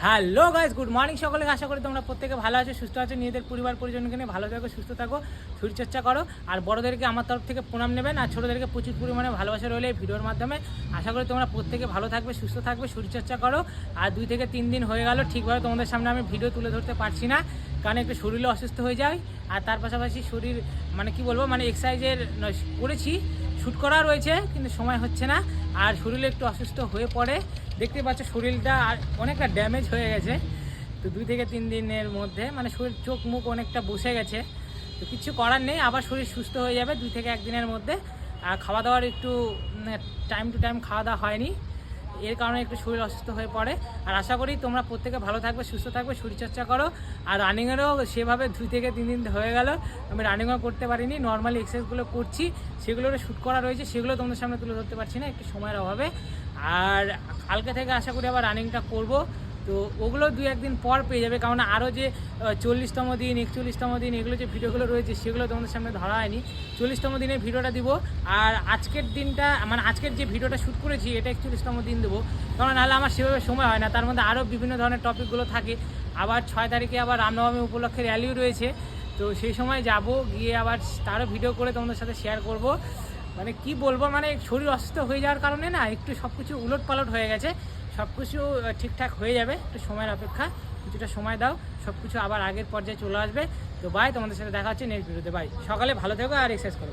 Hello guys, good morning সকলকে। আশা করি তোমরা প্রত্যেকে ভালো আছো, সুস্থ আছো, নিজেদের পরিবার পরিজনকে নিয়ে ভালো থাকো, সুস্থ থাকো, শরীরচর্চা করো। আর বড়োদেরকে আমার তরফ থেকে প্রণাম নেবেন, আর ছোটোদেরকে প্রচুর পরিমাণে ভালোবাসা রইলে এই ভিডিওর মাধ্যমে। আশা করি তোমরা প্রত্যেকে ভালো থাকবে, সুস্থ থাকবে, শরীরচর্চা করো। আর 2 থেকে 3 দিন হয়ে গেল ঠিকভাবে তোমাদের সামনে আমি ভিডিও তুলে ধরতে পারছি না, কারণ একটু শরীরে অসুস্থ হয়ে যায়। আর তার পাশাপাশি শরীর কি বলবো, এক্সারসাইজের করেছি, শ্যুট করা রয়েছে, কিন্তু সময় হচ্ছে না। আর শরীরে একটু অসুস্থ হয়ে পড়ে, দেখতে পাচ্ছ শরীরটা আর অনেকটা ড্যামেজ হয়ে গেছে। তো 2 থেকে 3 দিনের মধ্যে শরীর চোখ মুখ অনেকটা বসে গেছে। তো কিছু করার নেই, আবার শরীর সুস্থ হয়ে যাবে 2 থেকে 1 দিনের মধ্যে। আর খাওয়া দাওয়ার একটু টাইম টু টাইম খাওয়া দাওয়া হয়নি, এর কারণে একটু শরীর অসুস্থ হয়ে পড়ে। আর আশা করি তোমরা প্রত্যেকে ভালো থাকবে, সুস্থ থাকবে, শরীরচর্চা করো। আর রানিংয়েরও সেভাবে 2 থেকে 3 দিন হয়ে গেল আমি রানিংও করতে পারিনি, নর্মালি এক্সারসাইজগুলো করছি, সেগুলোর শ্যুট করা রয়েছে, সেগুলো তোমাদের সামনে তুলে ধরতে পারছি না, একটু সময়ের অভাবে। আর কালকে থেকে আশা করি আবার রানিংটা করব। তো ওগুলো 2-1 দিন পর পেয়ে যাবে, কারণ আরও যে 40তম দিন, 41তম দিন, এগুলো যে ভিডিওগুলো রয়েছে সেগুলো তোমাদের সামনে ধরা হয়নি। 40তম দিনের ভিডিওটা দিব। আর আজকের দিনটা আজকের যে ভিডিওটা শ্যুট করেছি এটা 41তম দিন দেবো, কারণ নাহলে আমার সেভাবে সময় হয় না। তার মধ্যে আরও বিভিন্ন ধরনের টপিকগুলো থাকে। আবার 6 তারিখে আবার রামনবমী উপলক্ষে র্যালিও রয়েছে, তো সেই সময় যাব, গিয়ে আবার তারও ভিডিও করে তোমাদের সাথে শেয়ার করব। কি বলবো, শরীর অসুস্থ হয়ে যাওয়ার কারণে না একটু সব কিছু উলট পালট হয়ে গেছে। সব কিছু ঠিকঠাক হয়ে যাবে, একটু সময়ের অপেক্ষা, কিছুটা সময় দাও, সব কিছু আবার আগের পর্যায়ে চলে আসবে। তো বাই, তোমাদের সাথে দেখা হচ্ছে নেক্সট ভিডিওতে। বাই, সকালে ভালো থেকো আর এক্সারসাইজ করো।